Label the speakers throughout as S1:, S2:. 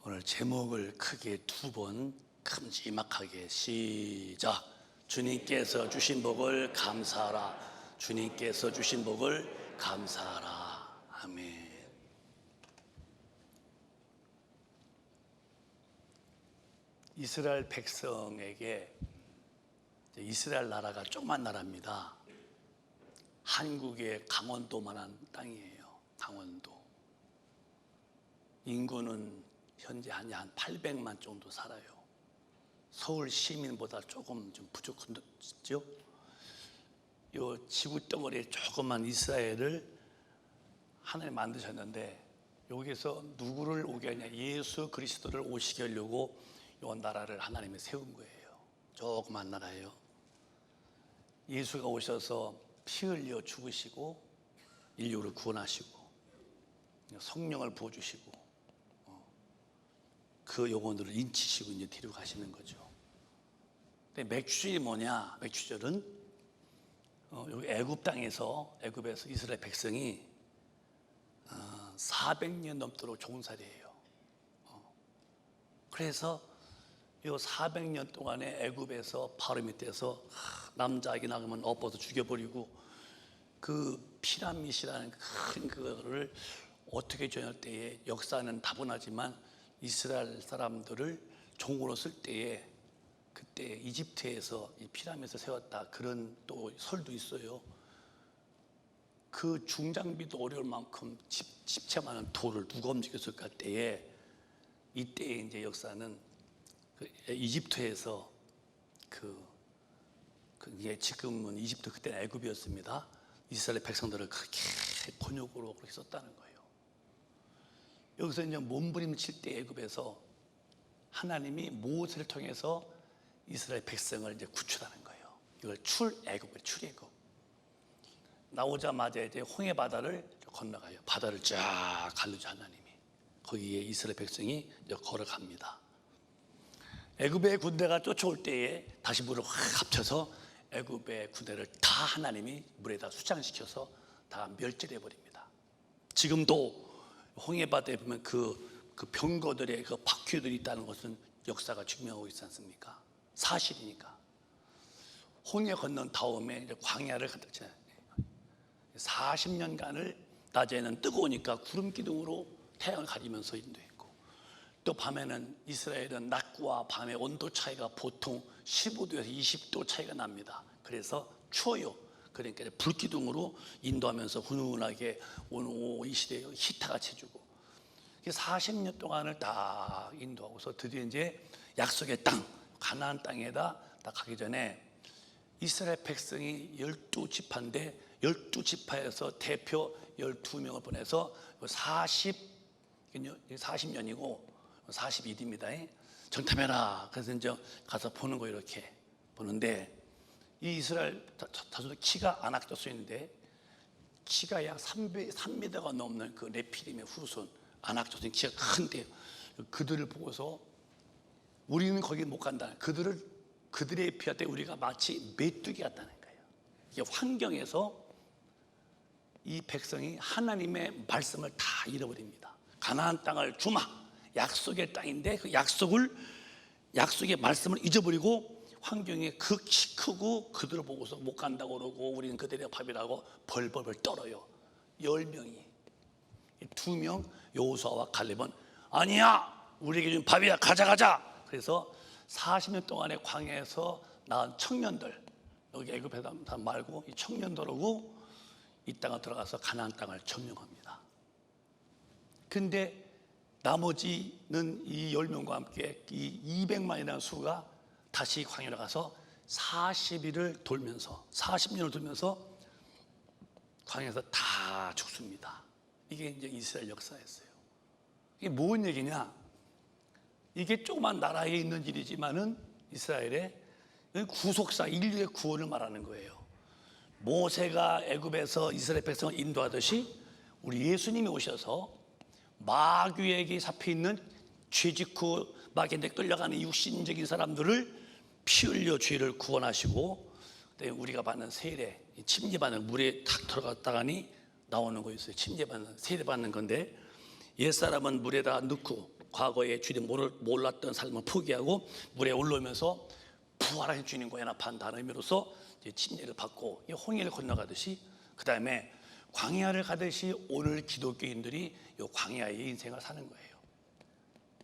S1: 오늘 제목을 크게 두 번 큼지막하게 시작. 주님께서 주신 복을 감사하라. 주님께서 주신 복을 감사하라. 아멘. 이스라엘 백성에게, 이스라엘 나라가 조그만 나라입니다. 한국의 강원도만한 땅이에요. 강원도. 인구는 현재 한 800만 정도 살아요. 서울 시민보다 조금 좀 부족하죠. 요 지구 덩어리에 조그만 이스라엘을 하나님 만드셨는데, 여기서 누구를 오게 하냐? 예수 그리스도를 오시게 하려고 요 나라를 하나님이 세운 거예요. 조그만 나라예요. 예수가 오셔서 피 흘려 죽으시고 인류를 구원하시고 성령을 부어주시고 그 영혼들을 인치시고 이제 뒤로 가시는 거죠. 근데 맥주절이 뭐냐? 맥주절은 여기 애굽 땅에서, 애굽에서 이스라엘 백성이 400년 넘도록 종살이에요. 그래서 이 400년 동안에 애굽에서 바로 밑에서 남자에게 나가면 엎어서 죽여버리고, 그 피라밋이라는 큰 그거를 어떻게 전할 때에, 역사는 다분하지만 이스라엘 사람들을 종으로 쓸 때에 그때 이집트에서 이 피라밋을 세웠다, 그런 또 설도 있어요. 그 중장비도 어려울 만큼 집채 많은 돌을 누가 움직였을까 때에, 이때의 이제 역사는 이집트에서 이게 지금은 이집트, 그때는 애굽이었습니다. 이스라엘 백성들을 그렇게 번역으로 그렇게 썼다는 거예요. 여기서 이제 몸부림칠 때 애굽에서 하나님이 모세를 통해서 이스라엘 백성을 이제 구출하는 거예요. 이걸 출애굽, 출애굽. 나오자마자 이제 홍해 바다를 건너가요. 바다를 쫙 갈르죠, 하나님이. 거기에 이스라엘 백성이 이제 걸어갑니다. 애굽의 군대가 쫓아올 때에 다시 물을 확 합쳐서 애굽의 군대를 다 하나님이 물에다 수장시켜서 다 멸절해 버립니다. 지금도 홍해 바다에 보면 그 병거들의 그 바퀴들이 있다는 것은 역사가 증명하고 있지 않습니까? 사실이니까. 홍해 건넌 다음에 이제 광야를 갔잖아요. 40년간을 낮에는 뜨거우니까 구름 기둥으로 태양을 가리면서 인도했고, 또 밤에는 이스라엘은 낮과 밤의 온도 차이가 보통 15도에서 20도 차이가 납니다. 그래서 추워요. 그러니까 불기둥으로 인도하면서 훈훈하게 이 시대에 히타같이 해주고, 40년 동안을 딱 인도하고서 드디어 이제 약속의 땅, 가나안 땅에다 딱 가기 전에 이스라엘 백성이 12지파인데 12지파에서 대표 12명을 보내서 40년이고 40일입니다. 정탐해라. 그래서 이제 가서 보는 거, 이렇게 보는데, 이 이스라엘 자손들 키가 아낙도 쓰이는데, 키가 약 3m가 넘는 그 네피림의 후손 아낙조선, 키가 큰데, 그들을 보고서 우리는 거기 못 간다. 그들의 피할 때 우리가 마치 메뚜기 같다는 거예요. 이게 환경에서 이 백성이 하나님의 말씀을 다 잃어버립니다. 가나안 땅을 주마, 약속의 땅인데 그 약속의 말씀을 잊어버리고, 환경에 키 크고 그들을 보고서 못 간다고 그러고 우리는 그들의 밥이라고 벌벌 떨어요. 10명이 2명 여호수아와 갈렙은 아니야, 우리에게 준 밥이야, 가자. 그래서 40년 동안의 광야에서 낳은 청년들, 여기 애굽에 말고 이 청년들하고 이 땅에 들어가서 가나안 땅을 점령합니다. 근데 나머지는 이 10명과 함께 이 200만이라는 수가 다시 광야로 가서 40년을 돌면서 광야에서 다 죽습니다. 이게 이제 이스라엘 역사였어요. 이게 뭔 얘기냐? 이게 조그만 나라에 있는 일이지만은 이스라엘의 구속사, 인류의 구원을 말하는 거예요. 모세가 애굽에서 이스라엘 백성을 인도하듯이 우리 예수님이 오셔서 마귀에게 잡혀있는 죄짓고 마귀한테 끌려가는 육신적인 사람들을 피 흘려 죄를 구원하시고, 우리가 받는 세례, 침례받는 물에 탁 들어갔다가니 나오는 거였어요. 침례받는, 세례받는 건데, 옛사람은 물에다 넣고 과거에 주님 몰랐던 삶을 포기하고 물에 올라오면서 부활하신 주님과 연합한다는 의미로서 이제 침례를 받고 홍해를 건너가듯이, 그 다음에 광야를 가듯이 오늘 기독교인들이 이 광야의 인생을 사는 거예요.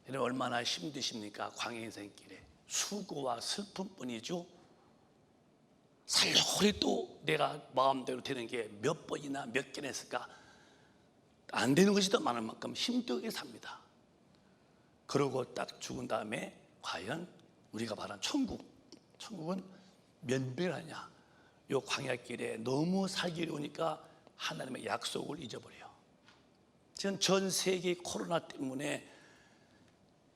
S1: 여러분 얼마나 힘드십니까? 광야 인생길에 수고와 슬픔뿐이죠. 살려고 또 내가 마음대로 되는 게 몇 번이나 몇 개나 했을까? 안 되는 것이 더 많은 만큼 힘들게 삽니다. 그러고 딱 죽은 다음에 과연 우리가 말한 천국은 면별하냐? 요 광야길에 너무 살기 어려우니까 하나님의 약속을 잊어버려요. 지금 전 세계 코로나 때문에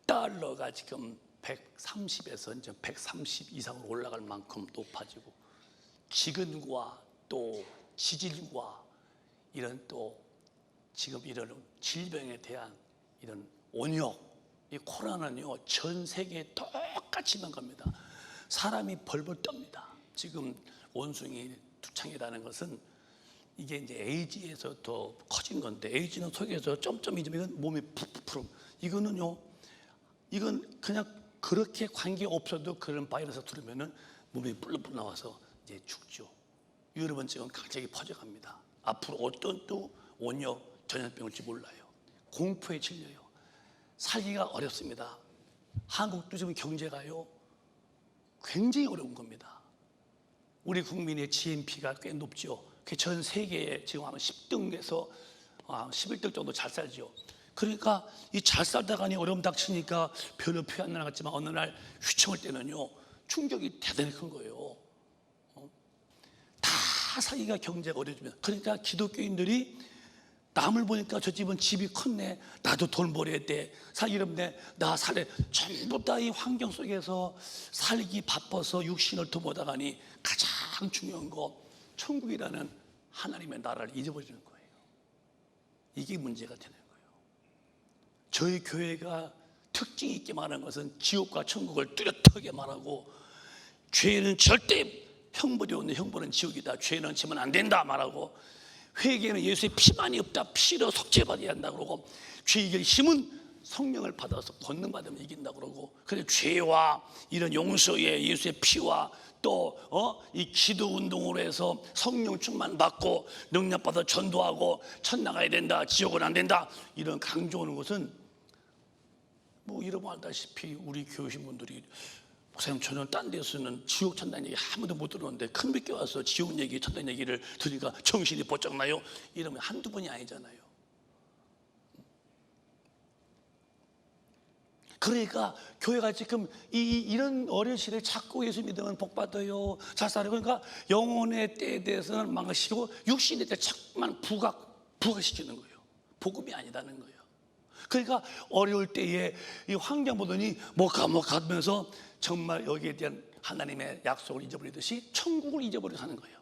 S1: 달러가 지금 130에서 이제 130 이상으로 올라갈 만큼 높아지고, 기근과 또 지질과 이런 또 지금 이런 질병에 대한 이런 온역, 이 코로나는요 전 세계에 똑같이 있는 겁니다. 사람이 벌벌 떱니다. 지금 원숭이 두창이라는 것은 이게 이제 에이즈에서 더 커진 건데, 에이즈는 속에서 점점이 면 몸이 푸푸푸. 이거는요, 이건 그냥 그렇게 관계 없어도 그런 바이러스 들으면은 몸이 뿔뿔 나와서 이제 죽죠. 여러분 지금 갑자기 퍼져갑니다. 앞으로 어떤 또 원역 전염병 올지 몰라요. 공포에 질려요. 살기가 어렵습니다. 한국도 지금 경제가요 굉장히 어려운 겁니다. 우리 국민의 GNP가 꽤 높죠. 전 세계에 지금 아마 10등에서 11등 정도 잘 살죠. 그러니까 이 잘 살다가니 어려움 닥치니까 별로 표 안 나갔지만 어느 날 휘청할 때는요 충격이 대단히 큰 거예요. 다 살기가 경제가 어려워지면, 그러니까 기독교인들이 남을 보니까 저 집은 집이 컸네, 나도 돈 벌어야 돼, 살기 어렵네, 나 살래, 전부 다 이 환경 속에서 살기 바빠서 육신을 도모다가니 가장 중요한 거 천국이라는 하나님의 나라를 잊어버리는 거예요. 이게 문제가 되는 거예요. 저희 교회가 특징 있게 말하는 것은 지옥과 천국을 뚜렷하게 말하고, 죄는 절대 형벌이 없는 형벌은 지옥이다, 죄는 지면 안 된다 말하고, 회개는 예수의 피만이 없다, 피로 속죄받아야 한다 그러고, 죄 이길 힘은 성령을 받아서 권능받으면 이긴다 그러고, 그래서 죄와 이런 용서의 예수의 피와 또 이 기도 운동으로 해서 성령 충만 받고 능력받아 전도하고 천나가야 된다, 지옥은 안 된다, 이런 강조하는 것은 뭐 여러분 알다시피 우리 교우신 분들이 목사님 저는 딴 데서는 지옥 천당 얘기 아무도 못 들었는데 큰 믿게 와서 지옥 얘기 천당 얘기를 들으니까 정신이 번쩍 나요, 이러면 한두 번이 아니잖아요. 그러니까 교회가 지금 이런 어린 시대에 자꾸 예수 믿으면 복 받아요, 잘 살아요, 그러니까 영혼의 때에 대해서는 망가시키고 육신의 때 자꾸만 부각시키는 거예요. 복음이 아니라는 거예요. 그러니까 어려울 때에 이 환경 보더니 못 가면서 정말 여기에 대한 하나님의 약속을 잊어버리듯이 천국을 잊어버리고 사는 거예요.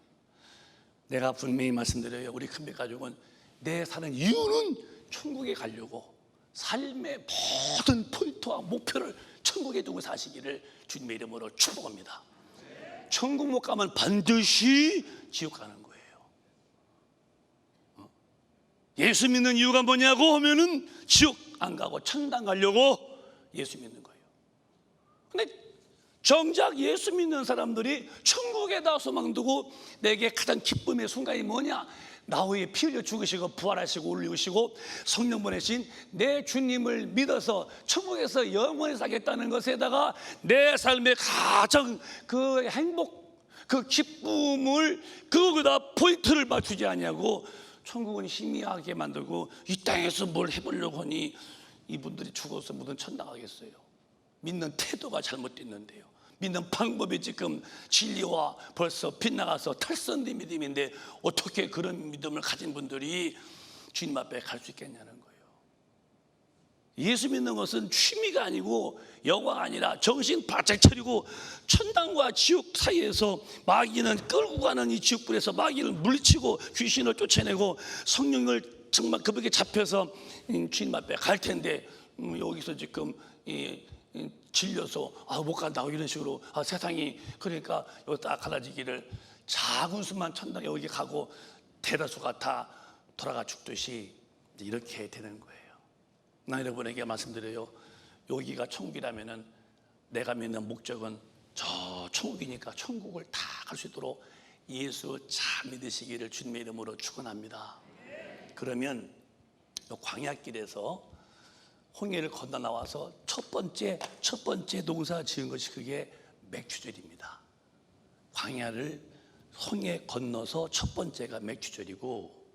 S1: 내가 분명히 말씀드려요. 우리 큰배 가족은 내 사는 이유는 천국에 가려고 삶의 모든 포인트와 목표를 천국에 두고 사시기를 주님의 이름으로 축복합니다. 천국 못 가면 반드시 지옥 가는 거예요. 예수 믿는 이유가 뭐냐고 하면은 지옥 안 가고 천당 가려고 예수 믿는 거예요. 근데 정작 예수 믿는 사람들이 천국에다 소망 두고 내게 가장 기쁨의 순간이 뭐냐? 나 후에 피 흘려 죽으시고 부활하시고 올리시고 성령 보내신 내 주님을 믿어서 천국에서 영원히 살겠다는 것에다가 내 삶의 가장 그 행복, 그 기쁨을 그거보다 포인트를 맞추지 않냐고 천국은 희미하게 만들고 이 땅에서 뭘 해보려고 하니 이분들이 죽어서 무슨 천당 가겠어요. 믿는 태도가 잘못됐는데요. 믿는 방법이 지금 진리와 벌써 빗나가서 털선된 믿음인데 어떻게 그런 믿음을 가진 분들이 주님 앞에 갈 수 있겠냐는 거예요. 예수 믿는 것은 취미가 아니고 영화가 아니라 정신 바짝 차리고 천당과 지옥 사이에서 마귀는 끌고 가는 이 지옥불에서 마귀를 물리치고 귀신을 쫓아내고 성령을 정말 그분에게 잡혀서 주님 앞에 갈 텐데 여기서 지금 질려서 못 간다고 이런 식으로 세상이 그러니까 여기 딱 갈라지기를 작은 수만 천당 여기 가고 대다수가 다 돌아가 죽듯이 이렇게 되는 거예요. 나 여러분에게 말씀드려요. 여기가 천국이라면은 내가 믿는 목적은 저 천국이니까 천국을 다 갈 수 있도록 예수 잘 믿으시기를 주님의 이름으로 축원합니다. 그러면 광야길에서 홍해를 건너 나와서 첫 번째 농사 지은 것이 그게 맥추절입니다. 광야를 홍해 건너서 첫 번째가 맥추절이고,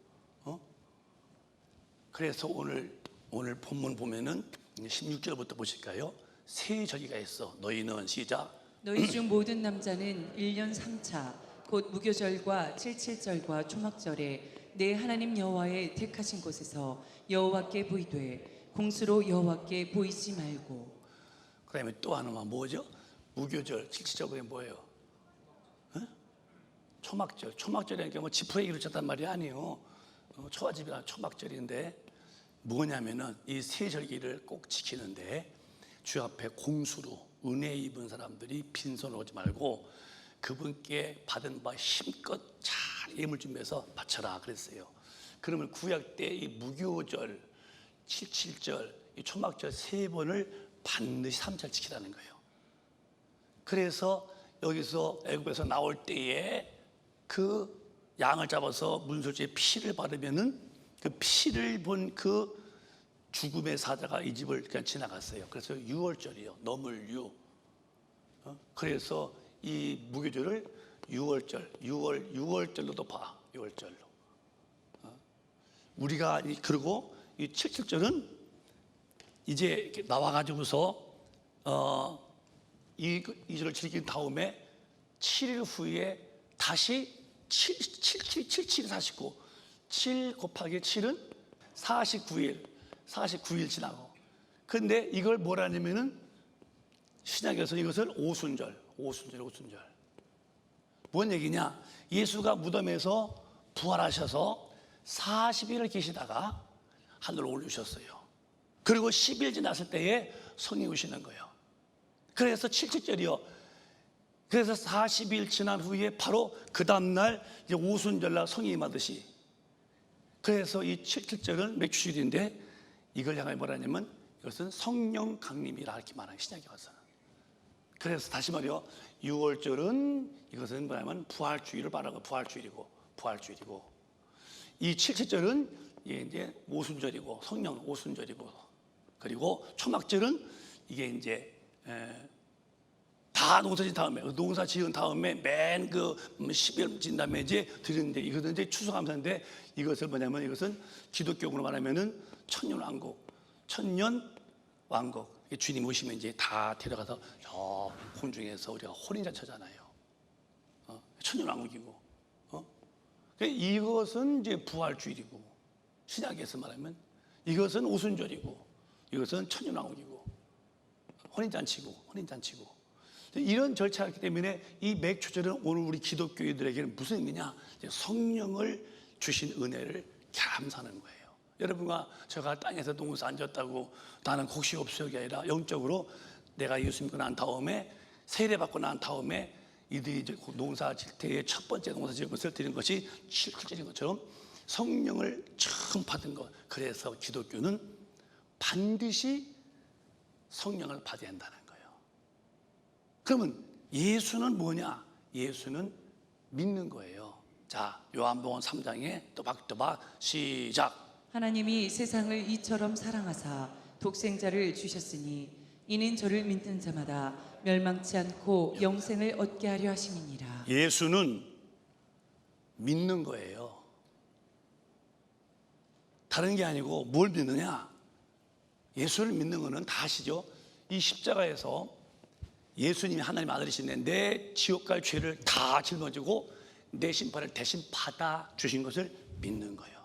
S1: 그래서 오늘 본문 보면은 16절부터 보실까요? 세 절기가 있어. 너희는 시작.
S2: 너희 중 모든 남자는 1년 3차 곧 무교절과 칠칠절과 초막절에 내 하나님 여호와의 택하신 곳에서 여호와께 보이되 공수로 여호와께 보이지 말고.
S1: 그다음에 또 하나가 뭐죠? 무교절, 칠칠절 그게 뭐예요? 초막절. 초막절이라는 게 뭐 지푸레기 그르쳤단 말이 아니에요. 초가집이나 초막절인데 뭐냐면은 이 세 절기를 꼭 지키는데 주 앞에 공수로 은혜 입은 사람들이 빈손으로 오지 말고 그분께 받은 바 힘껏 잘 예물 준비해서 바쳐라 그랬어요. 그러면 구약 때 이 무교절, 칠칠절, 이 초막절 세 번을 반드시 3절 지키라는 거예요. 그래서 여기서 애굽에서 나올 때에 그 양을 잡아서 문설주에 피를 바르면은 그 피를 본 그 죽음의 사자가 이 집을 그냥 지나갔어요. 그래서 유월절이요. 너물유. 그래서 이 무교절을 유월절로도 봐. 유월절로. 우리가 그리고 이 칠칠절은 이제 이렇게 나와가지고서 이 절을 즐긴 다음에 7일 후에 다시 77이 49, 7 곱하기 7은 49일 지나고. 근데 이걸 뭐라 하냐면은 신약에서 이것을 오순절. 뭔 얘기냐? 예수가 무덤에서 부활하셔서 40일을 계시다가 하늘로 올리셨어요. 그리고 10일 지났을 때에 성이 오시는 거예요. 그래서 칠칠절이요. 그래서 40일 지난 후에 바로 그 다음날 이제 오순절날 성이 임하듯이. 그래서 이 칠칠절은 맥추절인데 이걸 향하여 뭐라 하냐면 이것은 성령 강림이라 이렇게 말하는 신약에 와서는. 그래서 다시 말이요. 6월절은 이것은 뭐냐면 부활주의를 말하는 부활주일이고 이 칠칠절은 이제 오순절이고 성령 오순절이고, 그리고 초막절은 이게 이제 다 농사 지은 다음에 맨 그 10일 진 다음에 이제 드리는데 이것은 이제 추수감사인데 이것을 뭐냐면 이것은 기독교적으로 말하면은 천년 왕국. 주님 오시면 이제 다 데려가서 저 공중에서 우리가 혼인잔치잖아요. 천년 왕국이고. 이것은 이제 부활주일이고, 신약에서 말하면 이것은 오순절이고, 이것은 천년 왕국이고, 혼인잔치고. 이런 절차이기 때문에 이 맥추절은 오늘 우리 기독교인들에게는 무슨 의미냐? 성령을 주신 은혜를 감사하는 거예요. 여러분과 제가 땅에서 농사 안 졌다고 나는 곡식 없어요가 아니라 영적으로 내가 예수 믿고 난 다음에 세례받고 난 다음에 이들이 이제 농사 질 때에 첫 번째 농사 지은 것을 드린 것이 칠칠절인 것처럼 성령을 처음 받은 것. 그래서 기독교는 반드시 성령을 받아야 한다는 거예요. 그러면 예수는 뭐냐? 예수는 믿는 거예요. 자, 요한복음 3장에 또박또박 시작.
S2: 하나님이 세상을 이처럼 사랑하사 독생자를 주셨으니 이는 저를 믿는 자마다 멸망치 않고 영생을 얻게 하려 하심이니라.
S1: 예수는 믿는 거예요. 다른 게 아니고 뭘 믿느냐? 예수를 믿는 거는 다 아시죠? 이 십자가에서 예수님이 하나님 아들이신데 내 지옥 갈 죄를 다 짊어지고 내 심판을 대신 받아 주신 것을 믿는 거예요.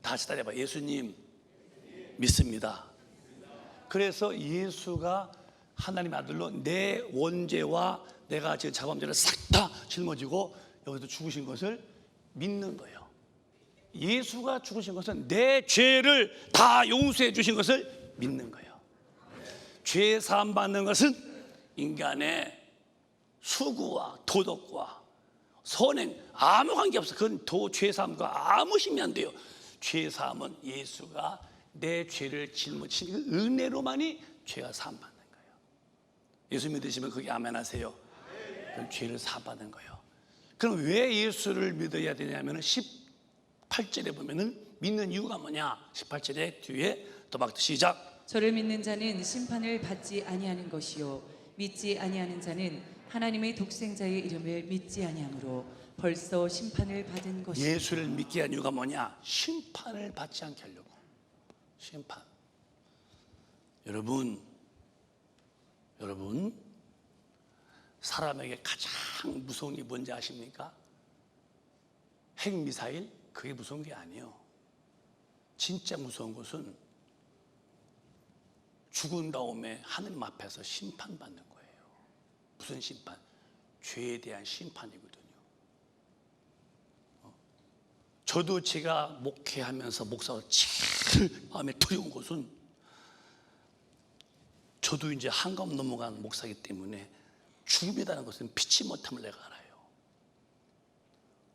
S1: 다시 따라해봐. 예수님 믿습니다. 그래서 예수가 하나님 아들로 내 원죄와 내가 지은 자범죄를 싹 다 짊어지고 여기서 죽으신 것을 믿는 거예요. 예수가 죽으신 것은 내 죄를 다 용서해 주신 것을 믿는 거예요. 죄 사함 받는 것은 인간의 수고와 도덕과 선행 아무 관계 없어. 그건 죄 사함과 아무 힘이 안 돼요. 죄 사함은 예수가 내 죄를 짊어진 그 은혜로만이 죄가 사함받는 거예요. 예수 믿으시면 그게 아멘 하세요. 그럼 죄를 사함받는 거예요. 그럼 왜 예수를 믿어야 되냐면 18절에 보면은 믿는 이유가 뭐냐? 18절에 뒤에 도박도 시작.
S2: 저를 믿는 자는 심판을 받지 아니하는 것이요 믿지 아니하는 자는 하나님의 독생자의 이름을 믿지 아니하므로 벌써 심판을 받은 것이요.
S1: 예수를 믿게 한 이유가 뭐냐? 심판을 받지 않게 하려고. 심판. 여러분 사람에게 가장 무서운 게 뭔지 아십니까? 핵미사일? 그게 무서운 게 아니에요. 진짜 무서운 것은 죽은 다음에 하느님 앞에서 심판받는 거예요. 무슨 심판? 죄에 대한 심판이거든요. 저도 제가 목회하면서 목사로 제일 마음에 두려운 것은 저도 이제 한가움 넘어간 목사이기 때문에 죽음이라는 것은 피치 못함을 내가 알아요.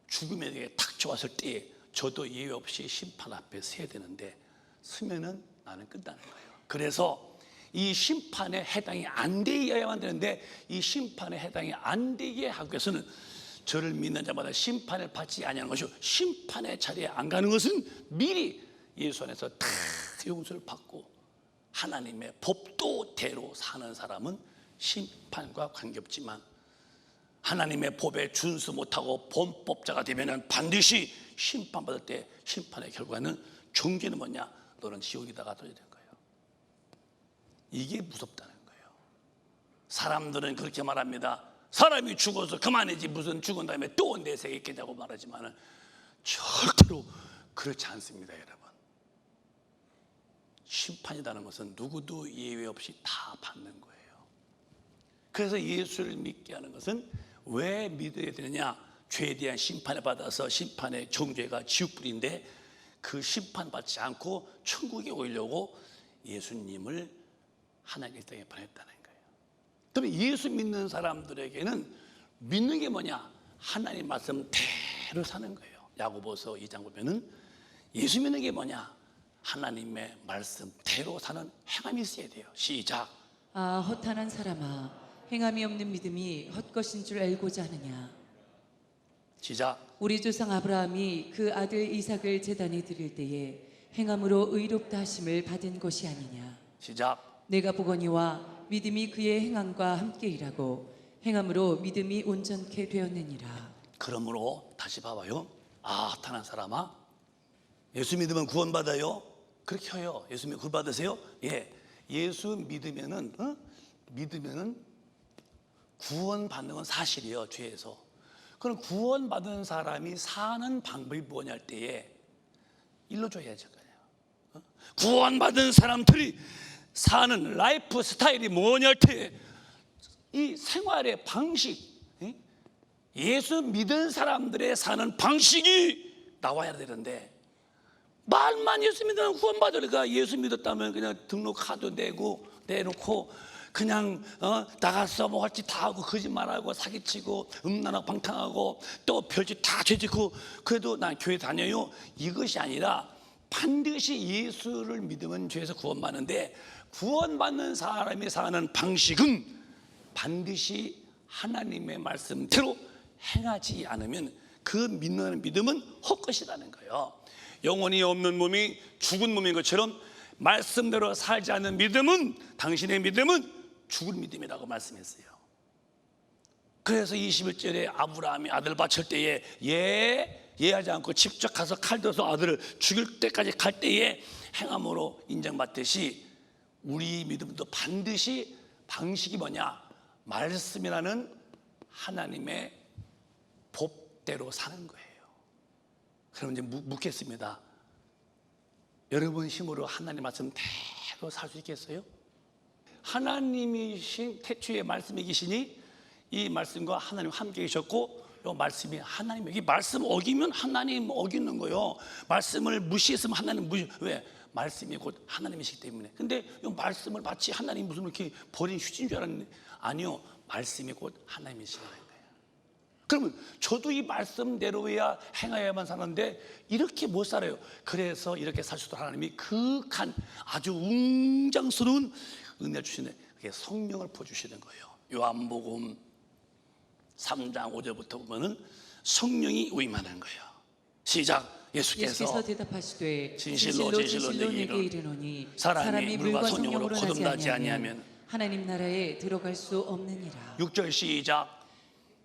S1: 죽음에 대해 탁 좋았을 때 저도 예외 없이 심판 앞에 서야 되는데 서면은 나는 끝나는 거예요. 그래서 이 심판에 해당이 안 되어야만 되는데 이 심판에 해당이 안 되게 하기 위해서는 저를 믿는 자마다 심판을 받지 아니하는 것이요 심판의 자리에 안 가는 것은 미리 예수 안에서 다 용서를 받고 하나님의 법도대로 사는 사람은 심판과 관계없지만 하나님의 법에 준수 못하고 범법자가 되면 반드시 심판받을 때 심판의 결과는 종기는 뭐냐? 너는 지옥에다 가둬야 될 거예요. 이게 무섭다는 거예요. 사람들은 그렇게 말합니다. 사람이 죽어서 그만이지 무슨 죽은 다음에 또 내세에 있겠냐고 말하지만 절대로 그렇지 않습니다. 여러분, 심판이라는 것은 누구도 예외 없이 다 받는 거예요. 그래서 예수를 믿게 하는 것은 왜 믿어야 되느냐? 죄에 대한 심판을 받아서 심판의 정죄가 지옥불인데 그 심판받지 않고 천국에 오려고 예수님을 하나님의 땅에 보냈다는 거예요. 그럼 예수 믿는 사람들에게는 믿는 게 뭐냐? 하나님 말씀대로 사는 거예요. 야고보서 2장 보면은 예수 믿는 게 뭐냐? 하나님의 말씀대로 사는 행함이 있어야 돼요. 시작.
S2: 아 허탄한 사람아 행함이 없는 믿음이 헛것인 줄 알고자 하느냐.
S1: 시작.
S2: 우리 조상 아브라함이 그 아들 이삭을 제단에 드릴 때에 행함으로 의롭다 하심을 받은 것이 아니냐.
S1: 시작.
S2: 내가 보거니와 믿음이 그의 행함과 함께 일하고 행함으로 믿음이 온전케 되었느니라.
S1: 그러므로 다시 봐봐요. 아, 허탄한 사람아, 예수 믿으면 구원받아요? 그렇게 해요. 예수 믿으면 구원받으세요? 예. 예수 믿으면은 구원받는 건 사실이에요. 죄에서. 그럼 구원받은 사람이 사는 방법이 뭐냐 할 때에 일러줘야죠. 구원받은 사람들이 사는 라이프 스타일이 뭐냐 할 때 이 생활의 방식, 예수 믿은 사람들의 사는 방식이 나와야 되는데 말만 예수 믿으면 구원받으니까 예수 믿었다면 그냥 등록카드 내놓고 그냥 나가서 뭐 할 짓 다 하고 거짓말하고 사기치고 음란하고 방탕하고 또 별짓 다 죄짓고 그래도 난 교회 다녀요. 이것이 아니라 반드시 예수를 믿으면 죄에서 구원받는데 구원받는 사람이 사는 방식은 반드시 하나님의 말씀대로 행하지 않으면 그 믿는 믿음은 헛것이라는 거예요. 영혼이 없는 몸이 죽은 몸인 것처럼 말씀대로 살지 않는 믿음은 당신의 믿음은 죽은 믿음이라고 말씀했어요. 그래서 21절에 아브라함이 아들 바칠 때에 예하지 않고 직접 가서 칼 들어서 아들을 죽일 때까지 갈 때에 행함으로 인정받듯이 우리 믿음도 반드시 방식이 뭐냐? 말씀이라는 하나님의 법대로 사는 거예요. 그럼 이제 묻겠습니다. 여러분 힘으로 하나님 말씀대로 살 수 있겠어요? 하나님이신 태초의 말씀이 계시니 이 말씀과 하나님 함께 계셨고 이 말씀이 하나님, 이 말씀 어기면 하나님 어기는 거예요. 말씀을 무시했으면 하나님 왜? 말씀이 곧 하나님이시기 때문에. 근데 이 말씀을 마치 하나님 무슨 이렇게 버린 휴지인 줄 알았는데 아니요, 말씀이 곧 하나님이시라는 거예요. 그러면 저도 이 말씀대로야 행하야만 사는데 이렇게 못 살아요. 그래서 이렇게 살 수도 하나님이 극한 아주 웅장스러운 은혜 주시는 그게 성령을 부어주시는 거예요. 요한복음 3장 5절부터 보면은 성령이 임하는 거예요. 시작.
S2: 예수께서 대답하시되
S1: 진실로
S2: 내게 이르노니
S1: 사람이 물과 성령으로 거듭나지 아니하면
S2: 하나님 나라에 들어갈 수 없느니라.
S1: 6절 시작.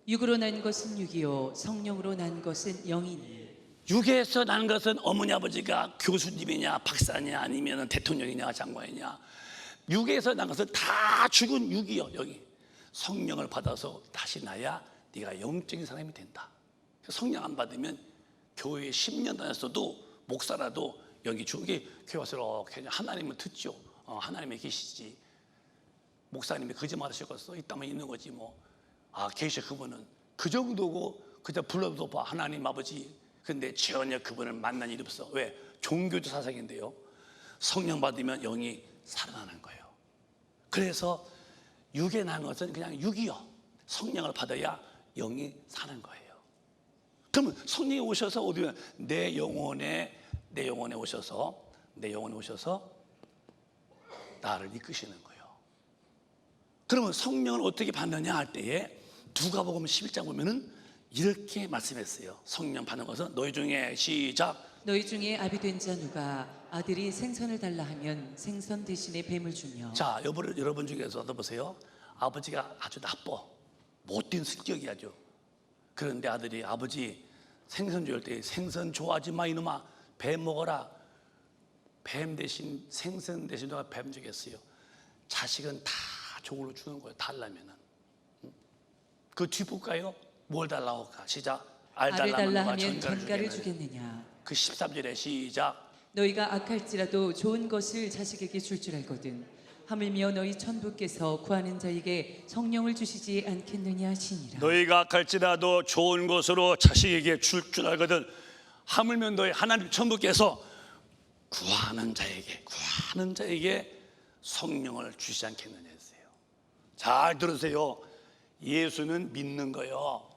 S2: 육으로 난 것은 육이요 성령으로 난 것은 영이니.
S1: 육에서 난 것은 어머니 아버지가 교수님이냐 박사냐 아니면 대통령이냐 장관이냐, 육에서 난 것은 다 죽은 육이요 영이. 성령을 받아서 다시 나야 네가 영적인 사람이 된다. 성령 안 받으면 교회에 10년 다녔어도 목사라도 여기 죽은 게 교회 와서 이렇게 하나님은 듣죠. 하나님이 계시지. 목사님이 거짓말 하셨겠어? 있다면 있는 거지 뭐. 계셔. 그분은 그 정도고 그저 불러도 봐 하나님 아버지. 근데 전혀 그분을 만난 일이 없어. 왜? 종교도 사상인데요, 성령 받으면 영이 살아나는 거예요. 그래서 육에 난 것은 그냥 육이요, 성령을 받아야 영이 사는 거예요. 그러면 성령이 오셔서 어디에 내 영혼에 오셔서 나를 이끄시는 거예요. 그러면 성령을 어떻게 받느냐 할 때에 누가복음 11장 보면은 이렇게 말씀했어요. 성령 받는 것은 너희 중에 시작.
S2: 너희 중에 아비 된 자 누가 아들이 생선을 달라 하면 생선 대신에 뱀을 주며.
S1: 자, 여러분 중에서 보세요. 아버지가 아주 나빠, 못된 성격이 아주. 그런데 아들이 아버지 생선 줄 때 생선 좋아하지 마 이놈아, 뱀 먹어라. 뱀 대신 생선 대신 누가 뱀 주겠어요? 자식은 다 저걸로 주는 거예요. 달라면은. 그 뒷부가요? 뭘 달라고 할까? 시작. 알 달라 하면
S2: 전가를 주겠느냐.
S1: 그 13절에 시작.
S2: 너희가 악할지라도 좋은 것을 자식에게 줄 알거든 하물며 너희 천부께서 구하는 자에게 성령을 주시지 않겠느냐 하시니라.
S1: 너희가 악할지라도 좋은 것으로 자식에게 줄 알거든 하물며 너희 하나님 천부께서 구하는 자에게 성령을 주시지 않겠느냐 했어요. 잘 들으세요. 예수는 믿는 거요,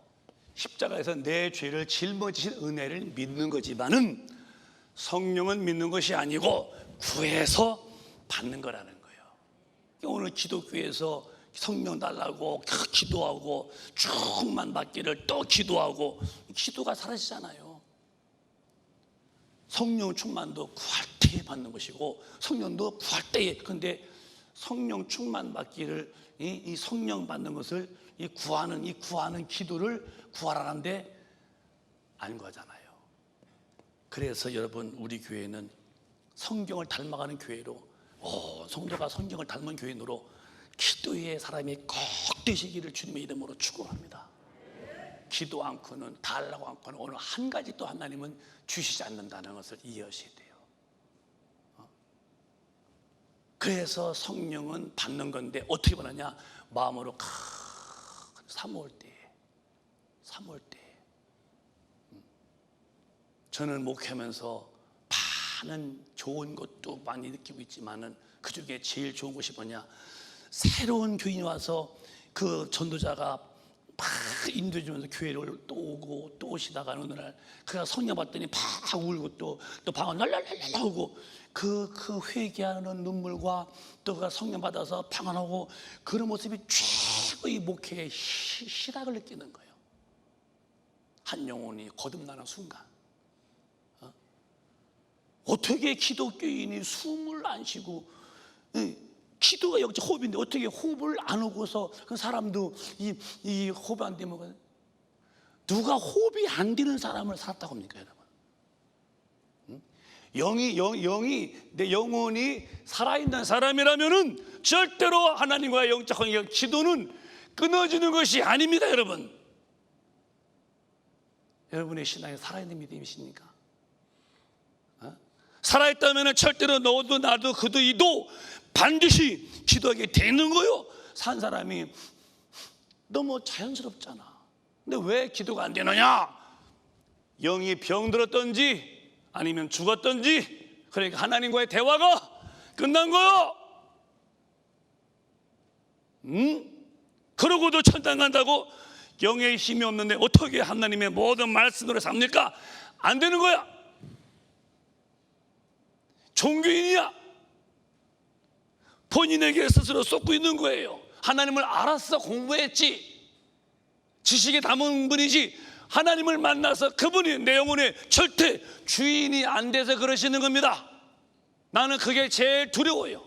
S1: 십자가에서 내 죄를 짊어지신 은혜를 믿는 거지만은 성령은 믿는 것이 아니고 구해서 받는 거라는 거예요. 오늘 기독교에서 성령 달라고 기도하고 충만 받기를 또 기도하고, 기도가 사라지잖아요. 성령 충만도 구할 때에 받는 것이고 성령도 구할 때에. 근데 성령 충만 받기를, 이 성령 받는 것을 이 구하는 기도를 구하라는데 안 구하잖아요. 그래서 여러분, 우리 교회는 성경을 닮아가는 교회로, 성도가 성경을 닮은 교인으로 기도의 사람이 꼭 되시기를 주님의 이름으로 축원합니다. 기도 않고는, 달라고 않고는 오늘 한 가지 또 하나님은 주시지 않는다는 것을 이해하셔야 돼요. 그래서 성령은 받는 건데 어떻게 받느냐? 마음으로 사모을 때. 저는 목회하면서 많은 좋은 것도 많이 느끼고 있지만은 그 중에 제일 좋은 것이 뭐냐? 새로운 교인이 와서 그 전도자가 막 인도해 주면서 교회를 또 오고 또 오시다가 어느 날 그가 성령 받더니 막 울고 또 방언 랄랄랄랄 하고 그 회개하는 눈물과 또 그가 성령 받아서 방언하고 그런 모습이 최고의 목회의 희락을 느끼는 거예요. 한 영혼이 거듭나는 순간. 어떻게 기독교인이 숨을 안 쉬고, 기도가 역시 호흡인데 어떻게 호흡을 안 하고서 그 사람도 이 호흡 안 되면, 누가 호흡이 안 되는 사람을 살았다고 합니까, 여러분? 내 영혼이 살아있는 사람이라면은 절대로 하나님과의 영적 관계, 기도는 끊어지는 것이 아닙니다, 여러분. 여러분의 신앙에 살아있는 믿음이십니까? 살아있다면 절대로 너도 나도 그도 이도 반드시 기도하게 되는 거요. 산 사람이 너무 자연스럽잖아. 근데 왜 기도가 안 되느냐? 영이 병들었던지 아니면 죽었던지, 그러니까 하나님과의 대화가 끝난 거요. 그러고도 천당 간다고 영의 힘이 없는데 어떻게 하나님의 모든 말씀으로 삽니까? 안 되는 거야. 종교인이야. 본인에게 스스로 쏟고 있는 거예요. 하나님을 알았어, 공부했지, 지식에 담은 분이지, 하나님을 만나서 그분이 내 영혼의 절대 주인이 안 돼서 그러시는 겁니다. 나는 그게 제일 두려워요.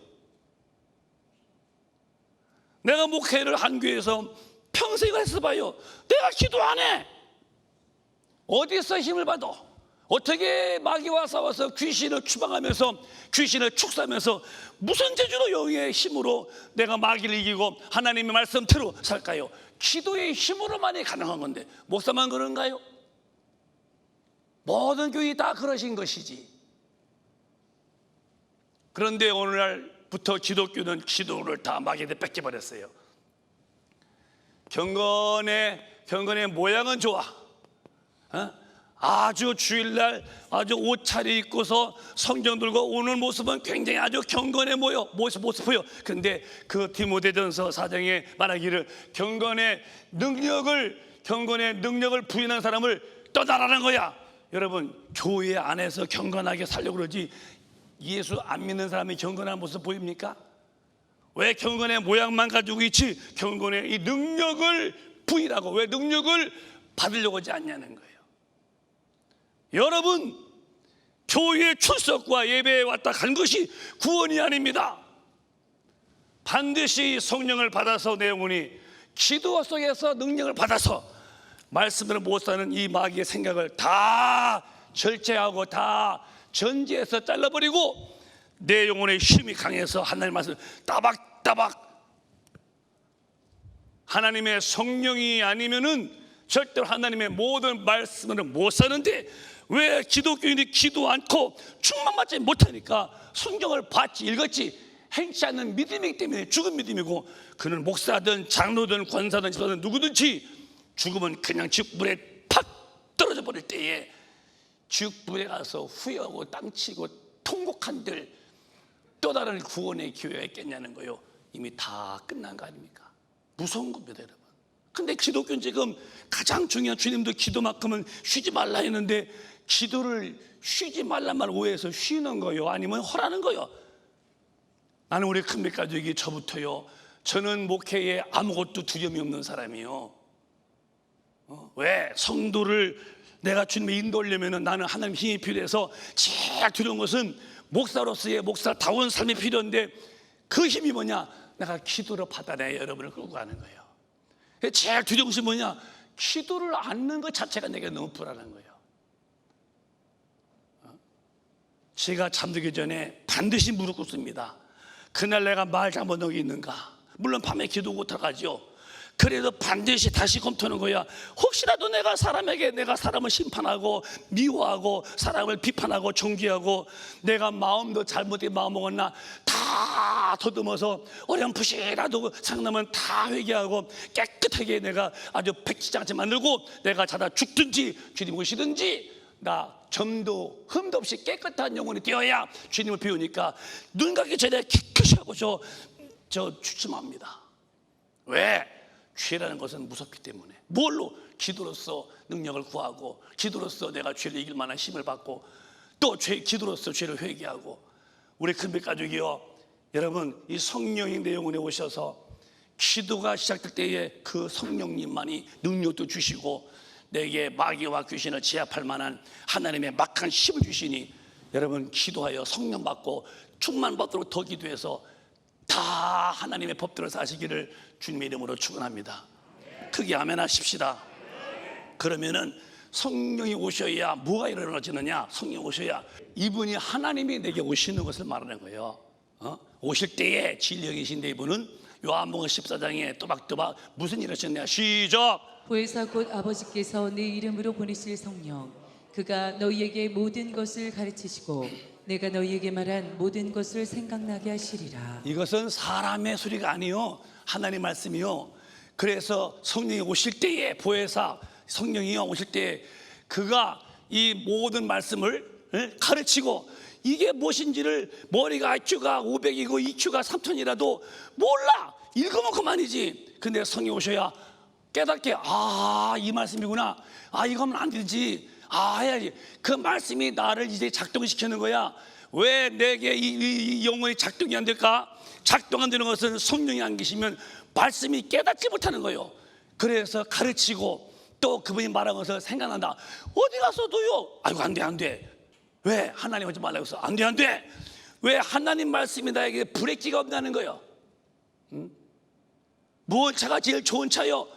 S1: 내가 목회를 한 교회에서 평생 했어 봐요. 내가 기도 안 해. 어디서 힘을 받아? 어떻게 마귀와 싸워서 귀신을 추방하면서 귀신을 축사하면서 무슨 재주로 영의 힘으로 내가 마귀를 이기고 하나님의 말씀대로 살까요? 기도의 힘으로만이 가능한 건데 목사만 그런가요? 모든 교회 다 그러신 것이지. 그런데 오늘날부터 기독교는 기도를 다 마귀한테 뺏겨버렸어요. 경건의 모양은 좋아. 아주 주일날 아주 옷 차려입고서 성경 들고 오는 모습은 굉장히 아주 경건해 모습 보여. 그런데 그 디모데전서 4장에 말하기를 경건의 능력을 부인한 사람을 떠나라는 거야. 여러분, 교회 안에서 경건하게 살려고 그러지 예수 안 믿는 사람이 경건한 모습 보입니까? 왜 경건의 모양만 가지고 있지 경건의 이 능력을 부인하고 왜 능력을 받으려고 하지 않냐는 거예요. 여러분, 교회 출석과 예배에 왔다 간 것이 구원이 아닙니다. 반드시 성령을 받아서 내 영혼이 기도 속에서 능력을 받아서 말씀대로 못 사는 이 마귀의 생각을 다 절제하고 다 전제해서 잘라버리고 내 영혼의 힘이 강해서 하나님의 말씀을 따박따박, 하나님의 성령이 아니면은 절대로 하나님의 모든 말씀을 못 사는데 왜 기독교인이 기도 않고 충만받지 못하니까 성경을 봤지 읽었지 행치 않는 믿음이기 때문에 죽은 믿음이고, 그는 목사든 장로든 권사든 집사든 누구든지 죽으면 그냥 지옥불에 팍 떨어져 버릴 때에 지옥불에 가서 후회하고 땅치고 통곡한들 또 다른 구원의 기회가 있겠냐는 거요. 이미 다 끝난 거 아닙니까? 무서운 겁니다, 여러분. 근데 기독교는 지금 가장 중요한, 주님도 기도만큼은 쉬지 말라 했는데 기도를 쉬지 말란 말 오해해서 쉬는 거요, 아니면 허라는 거요. 나는 우리 큰빛 가족이 저부터요, 저는 목회에 아무것도 두려움이 없는 사람이요. 왜? 성도를 내가 주님의 인도하려면 나는 하나님 힘이 필요해서 제일 두려운 것은 목사로서의 목사다운 삶이 필요한데 그 힘이 뭐냐? 내가 기도로 받아내야 여러분을 끌고 가는 거예요. 제일 두려운 것이 뭐냐? 기도를 않는 것 자체가 내게 너무 불안한 거예요. 제가 잠들기 전에 반드시 무릎 꿇습니다. 그날 내가 말 잘못한 게 있는가? 물론 밤에 기도 못하가죠. 그래도 반드시 다시 검토하는 거야. 혹시라도 내가 사람을 심판하고 미워하고 사람을 비판하고 정죄하고 내가 마음도 잘못된 마음 먹었나 다 더듬어서 어렴풋이라도 상담은 다 회개하고 깨끗하게 내가 아주 백지장치 만들고 내가 자다 죽든지 주님 오시든지 나 점도 흠도 없이 깨끗한 영혼이 되어야 주님을 배우니까 눈 감기 전에 깨끗이 하고 저 주춤합니다. 왜? 죄라는 것은 무섭기 때문에. 뭘로? 기도로서 능력을 구하고 기도로서 내가 죄를 이길 만한 힘을 받고 또 기도로서 죄를 회개하고. 우리 큰빛 가족이요, 여러분, 이 성령이 내 영혼에 오셔서 기도가 시작될 때에 그 성령님만이 능력도 주시고 내게 마귀와 귀신을 제압할 만한 하나님의 막한 힘을 주시니 여러분, 기도하여 성령 받고 충만 받도록 더 기도해서 다 하나님의 법대로 사시기를 주님의 이름으로 축원합니다. 크게 아멘 하십시다. 그러면은 성령이 오셔야 뭐가 일어나지느냐? 성령이 오셔야 이분이 하나님이 내게 오시는 것을 말하는 거예요. 오실 때에 진령이신데 이분은 요한복음 14장에 또박또박 무슨 일을 하셨냐? 시작.
S2: 보혜사 곧 아버지께서 내 이름으로 보내실 성령, 그가 너희에게 모든 것을 가르치시고 내가 너희에게 말한 모든 것을 생각나게 하시리라.
S1: 이것은 사람의 소리가 아니요, 하나님 말씀이요. 그래서 성령이 오실 때에, 보혜사 성령이 오실 때에 그가 이 모든 말씀을 가르치고, 이게 무엇인지를 머리가 IQ가 500이고 EQ가 3000이라도 몰라. 읽으면 그만이지. 근데 성령이 오셔야 깨닫게, 이 말씀이구나. 이거 하면 안 되지. 해야지. 그 말씀이 나를 이제 작동시키는 거야. 왜 내게 이 영혼이 작동이 안 될까? 작동 안 되는 것은 성령이 안 계시면 말씀이 깨닫지 못하는 거예요. 그래서 가르치고 또 그분이 말한 것을 생각난다. 어디 가서도요, 아이고 안 돼. 왜? 하나님 하지 말라고 해서 안 돼. 왜? 하나님 말씀이 나에게 브레이크가 없다는 거예요. 뭘 차가 제일 좋은 차요?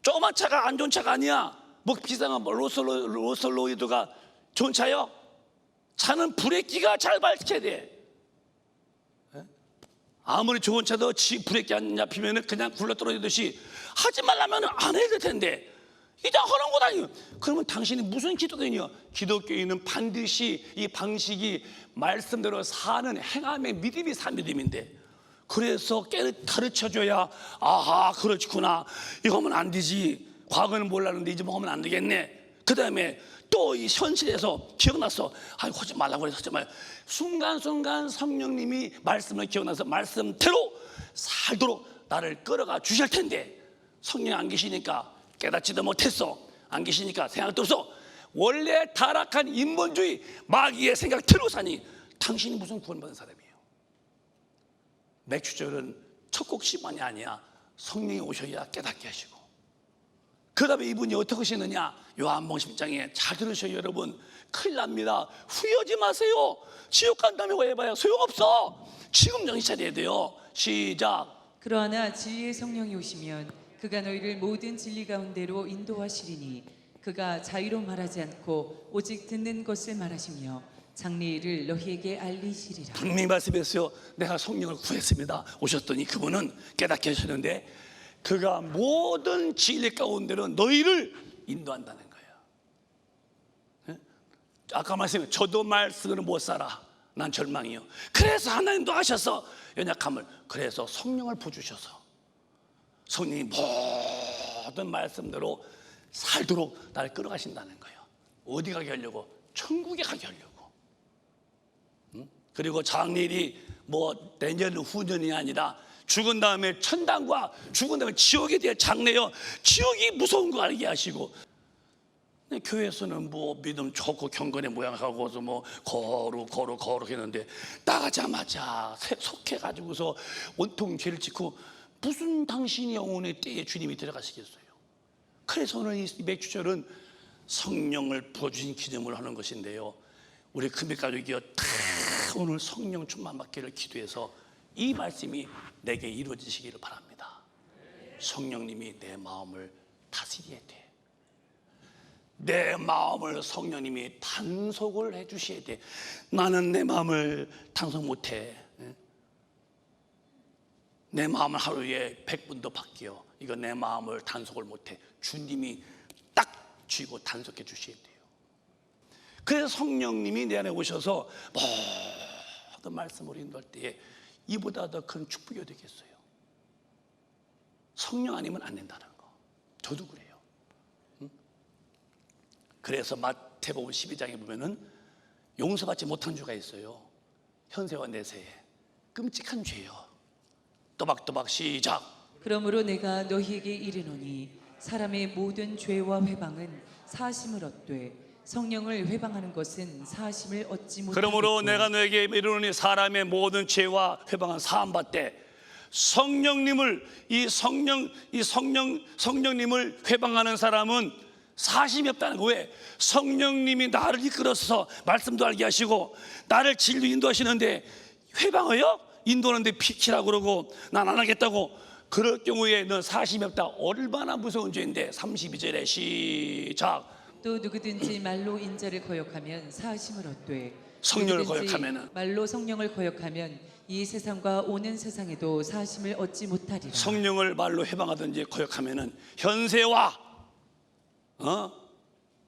S1: 조그만 차가 안 좋은 차가 아니야. 뭐 비싼 로솔로이드가 좋은 차요? 차는 브레이크가 잘 밟혀야 돼. 아무리 좋은 차도 브레이크 안 잡히면 그냥 굴러 떨어지듯이 하지 말라면 안 해야 될 텐데 이제 하는 것 아니에요. 그러면 당신이 무슨 기독교인이요? 기독교인은 반드시 이 방식이 말씀대로 사는 행함의 믿음이 산 믿음인데, 그래서 가르쳐줘야 그렇구나, 이거 하면 안 되지, 과거는 몰랐는데 이제 뭐 하면 안 되겠네. 그 다음에 또 이 현실에서 기억났어, 하지 말라고 해서 하지 마요. 순간순간 성령님이 말씀을 기억나서 말씀대로 살도록 나를 끌어가 주실 텐데, 성령이 안 계시니까 깨닫지도 못했어. 안 계시니까 생각도 없어. 원래 타락한 인본주의 마귀의 생각 들고 사니 당신이 무슨 구원받은 사람이에요? 맥주절은 첫 곡식만이 아니야. 성령이 오셔야 깨닫게 하시고, 그 다음에 이분이 어떻게 하시느냐, 요한복음 10장에 잘 들으셔요 여러분. 큰일 납니다. 후회하지 마세요. 지옥 간다며 해봐야 소용없어. 지금 정신 차려야 돼요. 시작.
S2: 그러나 진리의 성령이 오시면 그가 너희를 모든 진리 가운데로 인도하시리니 그가 자유로 말하지 않고 오직 듣는 것을 말하시며 장래일을 너희에게 알리시리라.
S1: 분명히 말씀했어요. 내가 성령을 구했습니다. 오셨더니 그분은 깨닫게 하시는데 그가 모든 진리 가운데로 너희를 인도한다는 거예요. 아까 말씀해, 저도 말씀으로 못 살아, 난 절망이요. 그래서 하나님도 하셔서 연약함을, 그래서 성령을 부어주셔서 성령이 모든 말씀대로 살도록 나를 끌어가신다는 거예요. 어디 가게 하려고? 천국에 가게 하려고. 그리고 장래일이 뭐 내년 후년이 아니라 죽은 다음에 천당과 죽은 다음에 지옥에 대한 장래요. 지옥이 무서운 거 알게 하시고, 교회에서는 뭐 믿음 좋고 경건의 모양하고서 뭐 거룩 했는데 나가자마자 속해가지고서 온통 죄를 짓고 무슨 당신이 영혼의 때에 주님이 들어가시겠어요? 그래서 오늘 이 맥주절은 성령을 부어주신 기념을 하는 것인데요, 우리 금빛가족이요 다 오늘 성령 충만 받기를 기도해서 이 말씀이 내게 이루어지시기를 바랍니다. 성령님이 내 마음을 다스려야 돼. 내 마음을 성령님이 단속을 해주셔야 돼. 나는 내 마음을 단속 못해. 내 마음을 하루에 100분도 바뀌어. 이거 내 마음을 단속을 못해. 주님이 딱 쥐고 단속해 주셔야 돼요. 그래서 성령님이 내 안에 오셔서 모든 말씀을 인도할 때에 이보다 더 큰 축복이 어디 있겠어요? 성령 아니면 안 된다는 거. 저도 그래요. 그래서 마태복음 12장에 보면은 용서받지 못한 죄가 있어요. 현세와 내세에 끔찍한 죄요. 또박또박 시작.
S2: 그러므로 내가 너희에게 이르노니 사람의 모든 죄와 회방은 사심을 얻되 성령을 회방하는 것은 사심을 얻지 못하겠고.
S1: 그러므로 내가 너에게 이르노니 사람의 모든 죄와 회방은 사함 받되 성령님을 성령님을 회방하는 사람은 사심이 없다는 거예요. 왜? 성령님이 나를 이끌어서 말씀도 알게 하시고 나를 진리로 인도하시는데 회방해요? 인도하는데 피키라고 그러고 난 안 하겠다고, 그럴 경우에 넌 사심이 없다. 얼마나 무서운 죄인데. 32절에 시작.
S2: 또 누구든지 말로 인자를 거역하면 사심을 얻되
S1: 성령을
S2: 누구든지
S1: 거역하면은,
S2: 말로 성령을 거역하면 이 세상과 오는 세상에도 사심을 얻지 못하리라.
S1: 성령을 말로 해방하든지 거역하면은 현세와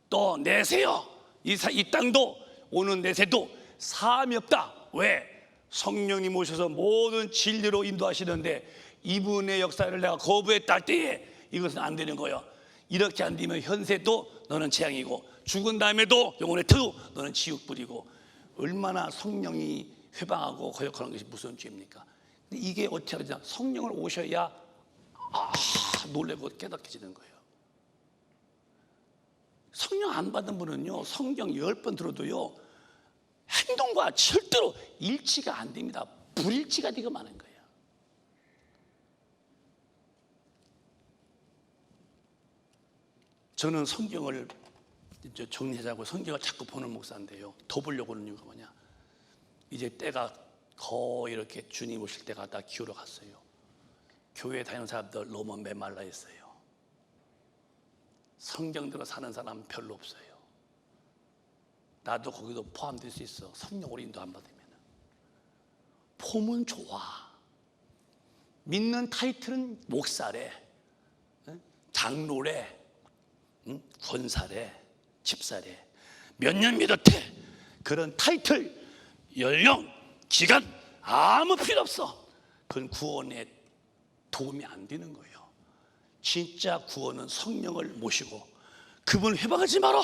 S1: 또 내세요, 이 땅도 오는 내세도 사함이 없다. 왜? 성령님 오셔서 모든 진리로 인도하시는데 이분의 역사를 내가 거부했다 할 때에 이것은 안 되는 거예요. 이렇게 안 되면 현세도 너는 재앙이고 죽은 다음에도 영혼의 태도 너는 지옥불이고, 얼마나 성령이 회방하고 거역하는 것이 무슨 죄입니까? 근데 이게 어떻게 하냐? 성령을 오셔야 다 놀래고 깨닫게지는 거예요. 성령 안 받은 분은요, 성경 10번 들어도요, 행동과 절대로 일치가 안 됩니다. 불일치가 되고 마는 거예요. 저는 성경을 이제 정리하자고 성경을 자꾸 보는 목사인데요, 더 보려고 하는 이유가 뭐냐, 이제 때가 거의 이렇게 주님 오실 때가 다 기울어 갔어요. 교회 다니는 사람들 너무 메말라 있어요. 성경대로 사는 사람 별로 없어요. 나도 거기도 포함될 수 있어. 성령으로 인도 안 받으면. 폼은 좋아. 믿는 타이틀은 목사래, 장로래, 권사래, 집사래. 몇 년 믿었대. 그런 타이틀, 연령, 기간 아무 필요 없어. 그건 구원에 도움이 안 되는 거예요. 진짜 구원은 성령을 모시고 그분을 회방하지 마라,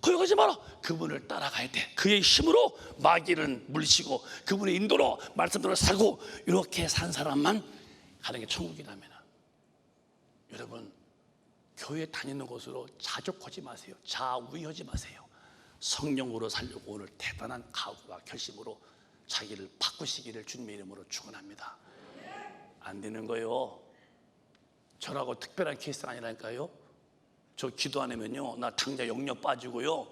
S1: 거역하지 마라, 그분을 따라가야 돼. 그의 힘으로 마귀를 물리치고 그분의 인도로 말씀대로 살고 이렇게 산 사람만 가는 게 천국이라면, 여러분 교회 다니는 곳으로 자족하지 마세요. 자위하지 마세요. 성령으로 살려고 오늘 대단한 각오와 결심으로 자기를 바꾸시기를 주님의 이름으로 축원합니다. 안 되는 거예요. 저라고 특별한 케이스가 아니라니까요. 저 기도 안 하면요, 나 당장 영역 빠지고요.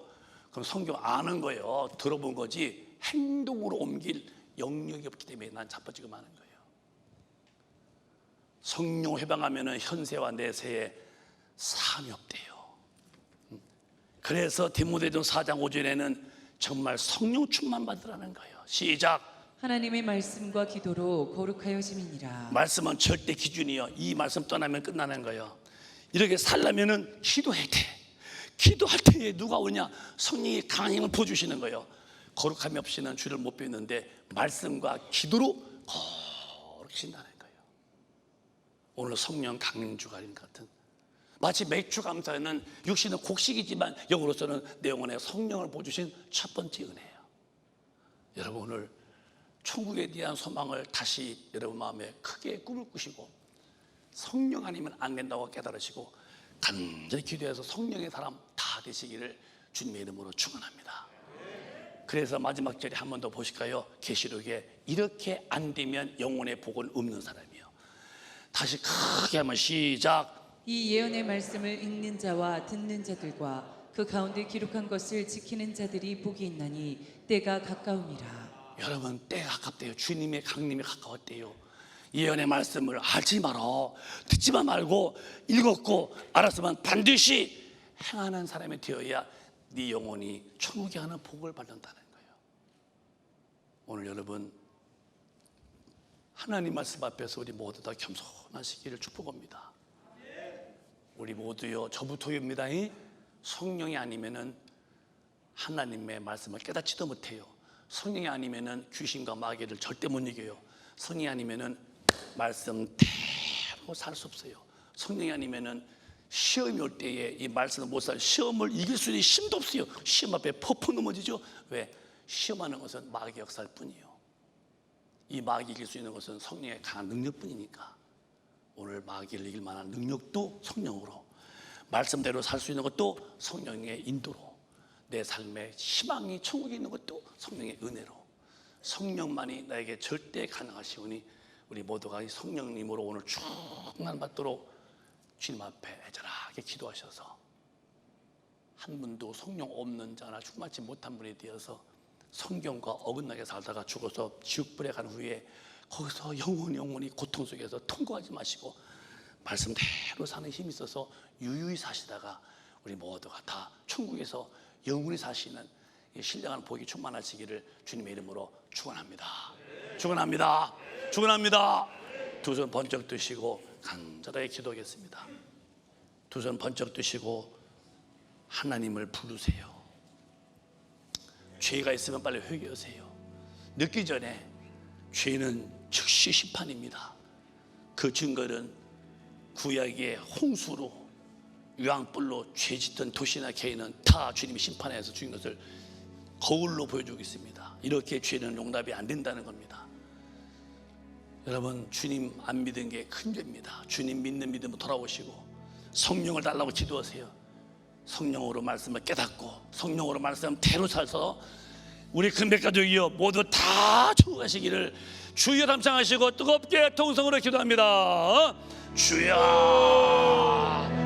S1: 그럼 성경 아는 거예요. 들어본 거지 행동으로 옮길 영역이 없기 때문에 난 자빠지고 마는 거예요. 성령 회방하면은 현세와 내세에 사함이 없대요. 그래서 디모데전서 4장 5절에는 정말 성령 충만 받으라는 거예요. 시작.
S2: 하나님의 말씀과 기도로 거룩하여짐이니라.
S1: 말씀은 절대 기준이요. 이 말씀 떠나면 끝나는 거예요. 이렇게 살려면은 기도해야 돼. 기도할 때에 누가 오냐? 성령이 강한 힘을 부어주시는 거예요. 거룩함이 없이는 주를 못 뵙는데 말씀과 기도로 거룩하신다는 거예요. 오늘 성령 강림주가 같은, 마치 맥주 감사는 육신은 곡식이지만 영으로서는 내 영혼에 성령을 부어주신 첫 번째 은혜예요. 여러분 오늘 천국에 대한 소망을 다시 여러분 마음에 크게 꿈을 꾸시고 성령 아니면 안 된다고 깨달으시고 간절히 기도해서 성령의 사람 다 되시기를 주님의 이름으로 축원합니다. 그래서 마지막 절에 한 번 더 보실까요? 계시록에 이렇게 안 되면 영혼의 복은 없는 사람이에요. 다시 크게 한번 시작.
S2: 이 예언의 말씀을 읽는 자와 듣는 자들과 그 가운데 기록한 것을 지키는 자들이 복이 있나니 때가 가까우니라.
S1: 여러분 때가 가깝대요. 주님의 강림이 가까웠대요. 예언의 말씀을 알지 마라, 듣지만 말고 읽었고 알았으면 반드시 행하는 사람이 되어야 네 영혼이 천국에 가는 복을 받는다는 거예요. 오늘 여러분 하나님 말씀 앞에서 우리 모두 다 겸손하시기를 축복합니다. 우리 모두요, 저부터입니다. 성령이 아니면은 하나님의 말씀을 깨닫지도 못해요. 성령이 아니면은 귀신과 마귀를 절대 못 이겨요. 성령이 아니면은 말씀대로 살 수 없어요. 성령이 아니면은 시험이 올 때에 이 말씀을 못 살, 시험을 이길 수 있는 힘도 없어요. 시험 앞에 퍽퍽 넘어지죠. 왜? 시험하는 것은 마귀 역사일 뿐이에요. 이 마귀 이길 수 있는 것은 성령의 강한 능력뿐이니까 오늘 마귀를 이길 만한 능력도 성령으로, 말씀대로 살 수 있는 것도 성령의 인도로, 내 삶의 희망이 천국에 있는 것도 성령의 은혜로, 성령만이 나에게 절대 가능하시오니 우리 모두가 이 성령님으로 오늘 충만 받도록 주님 앞에 애절하게 기도하셔서 한 분도 성령 없는 자나 충만치 못한 분이 되어서 성경과 어긋나게 살다가 죽어서 지옥불에 간 후에 거기서 영원히 고통 속에서 통과하지 마시고 말씀대로 사는 힘이 있어서 유유히 사시다가 우리 모두가 다 천국에서 영원히 사시는 신령한 복이 충만하시기를 주님의 이름으로 축원합니다. 축원합니다. 축원합니다. 두 손 번쩍 드시고 간절하게 기도하겠습니다. 두 손 번쩍 드시고 하나님을 부르세요. 죄가 있으면 빨리 회개하세요. 늦기 전에 죄는 즉시 심판입니다. 그 증거는 구약의 홍수로 유황불로 죄 짓던 도시나 개인은 다 주님이 심판해서 죽인 것을 거울로 보여주고 있습니다. 이렇게 죄는 용납이 안 된다는 겁니다. 여러분, 주님 안 믿은 게 큰 죄입니다. 주님 믿는 믿음으로 돌아오시고 성령을 달라고 기도하세요. 성령으로 말씀을 깨닫고 성령으로 말씀을 대로 살서 우리 금백가족이여 모두 다 축복하시기를 주여 담창하시고 뜨겁게 통성으로 기도합니다. 주여.